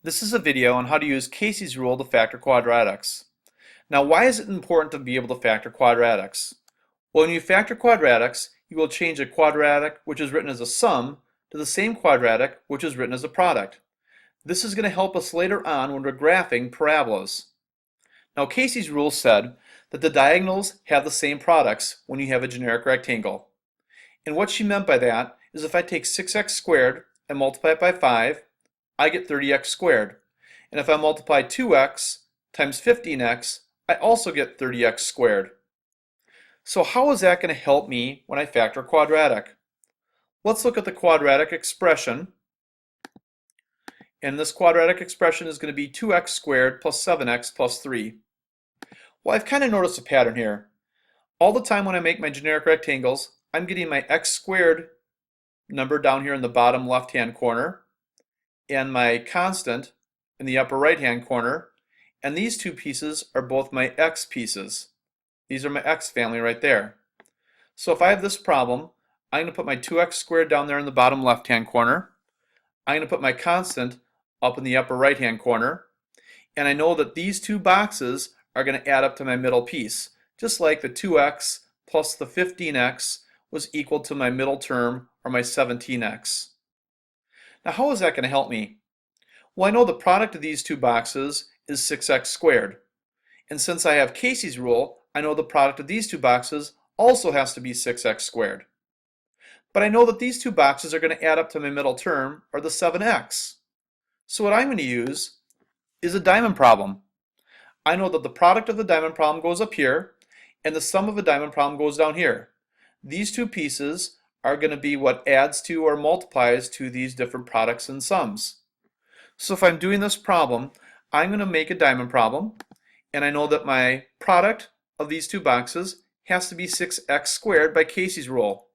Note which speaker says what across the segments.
Speaker 1: This is a video on how to use Casey's rule to factor quadratics. Now, why is it important to be able to factor quadratics? Well, when you factor quadratics, you will change a quadratic which is written as a sum to the same quadratic which is written as a product. This is going to help us later on when we're graphing parabolas. Now, Casey's rule said that the diagonals have the same products when you have a generic rectangle. And what she meant by that is if I take 6x squared and multiply it by 5, I get 30x squared. And if I multiply 2x times 15x, I also get 30x squared. So how is that going to help me when I factor quadratic? Let's look at the quadratic expression. And this quadratic expression is going to be 2x squared plus 7x plus 3. Well, I've kind of noticed a pattern here. All the time when I make my generic rectangles, I'm getting my x squared number down here in the bottom left-hand corner, and my constant in the upper right-hand corner, and these two pieces are both my x pieces. These are my x family right there. So if I have this problem, I'm going to put my 2x squared down there in the bottom left-hand corner. I'm going to put my constant up in the upper right-hand corner, and I know that these two boxes are going to add up to my middle piece, just like the 2x plus the 15x was equal to my middle term, or my 17x. Now, how is that going to help me? Well, I know the product of these two boxes is 6x squared. And since I have Casey's rule, I know the product of these two boxes also has to be 6x squared. But I know that these two boxes are going to add up to my middle term, or the 7x. So what I'm going to use is a diamond problem. I know that the product of the diamond problem goes up here, and the sum of a diamond problem goes down here. These two pieces are going to be what adds to or multiplies to these different products and sums. So if I'm doing this problem, I'm going to make a diamond problem, and I know that my product of these two boxes has to be 6x squared by Casey's rule.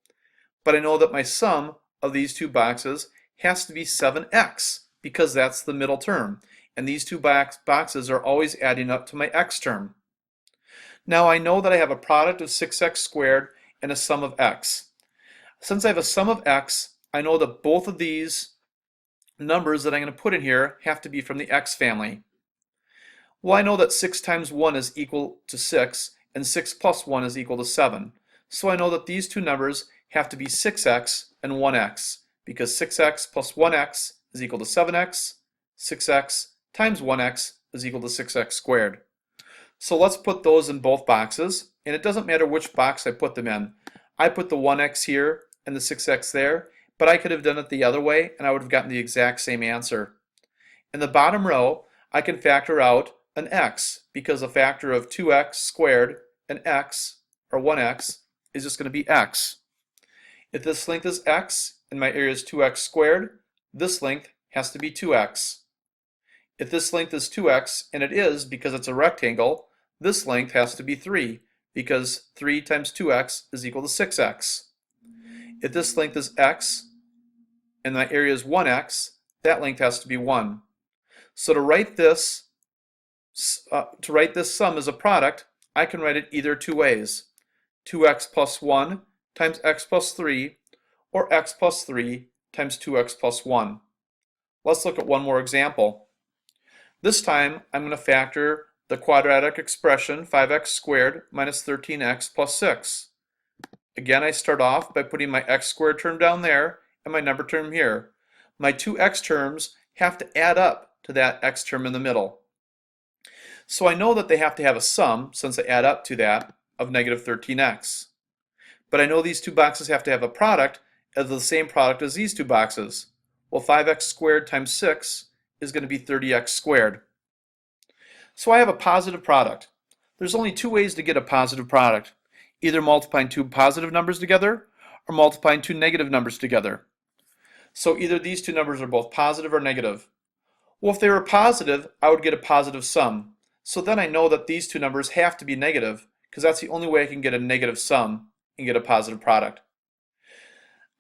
Speaker 1: But I know that my sum of these two boxes has to be 7x, because that's the middle term, and these two boxes are always adding up to my x term. Now I know that I have a product of 6x squared and a sum of x. Since I have a sum of x, I know that both of these numbers that I'm going to put in here have to be from the x family. Well, I know that 6 times 1 is equal to 6, and 6 plus 1 is equal to 7. So I know that these two numbers have to be 6x and 1x, because 6x plus 1x is equal to 7x, 6x times 1x is equal to 6x squared. So let's put those in both boxes, and it doesn't matter which box I put them in. I put the 1x here and the 6x there, but I could have done it the other way and I would have gotten the exact same answer. In the bottom row, I can factor out an x, because a factor of 2x squared and x, or 1x, is just going to be x. If this length is x and my area is 2x squared, this length has to be 2x. If this length is 2x, and it is because it's a rectangle, this length has to be 3, because 3 times 2x is equal to 6x. If this length is x, and my area is 1x, that length has to be 1. So to write this sum as a product, I can write it either two ways. 2x plus 1 times x plus 3, or x plus 3 times 2x plus 1. Let's look at one more example. This time, I'm going to factor the quadratic expression 5x squared minus 13x plus 6. Again, I start off by putting my x squared term down there and my number term here. My two x terms have to add up to that x term in the middle. So I know that they have to have a sum, since they add up to that, of negative 13x. But I know these two boxes have to have a product of the same product as these two boxes. Well, 5x squared times 6 is going to be 30x squared. So I have a positive product. There's only two ways to get a positive product. Either multiplying two positive numbers together, or multiplying two negative numbers together. So either these two numbers are both positive or negative. Well, if they were positive, I would get a positive sum. So then I know that these two numbers have to be negative, because that's the only way I can get a negative sum and get a positive product.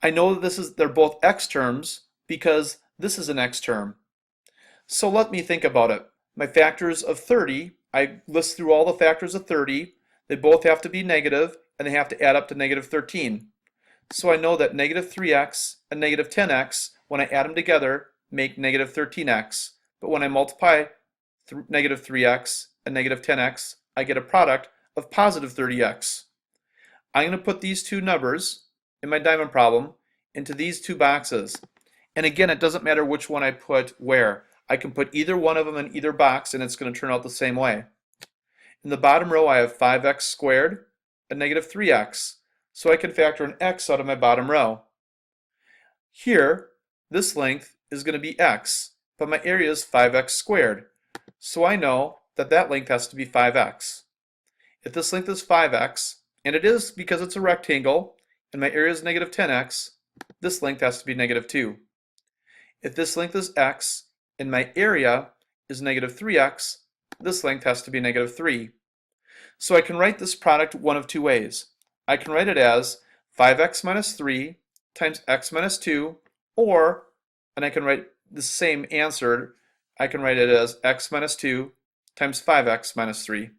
Speaker 1: I know that they're both x terms, because this is an x term. So let me think about it. My factors of 30, I list through all the factors of 30. They both have to be negative, and they have to add up to negative 13. So I know that negative 3x and negative 10x, when I add them together, make negative 13x. but when I multiply negative 3x and negative 10x, I get a product of positive 30x. I'm going to put these two numbers in my diamond problem into these two boxes. And again, it doesn't matter which one I put where. I can put either one of them in either box and it's going to turn out the same way. In the bottom row, I have 5x squared and negative 3x. So I can factor an x out of my bottom row. Here, this length is going to be x, but my area is 5x squared. So I know that that length has to be 5x. If this length is 5x, and it is because it's a rectangle, and my area is negative 10x, this length has to be negative 2. If this length is x, and my area is negative 3x, this length has to be negative 3. So I can write this product one of two ways. I can write it as 5x minus 3 times x minus 2, or, and I can write the same answer, I can write it as x minus 2 times 5x minus 3.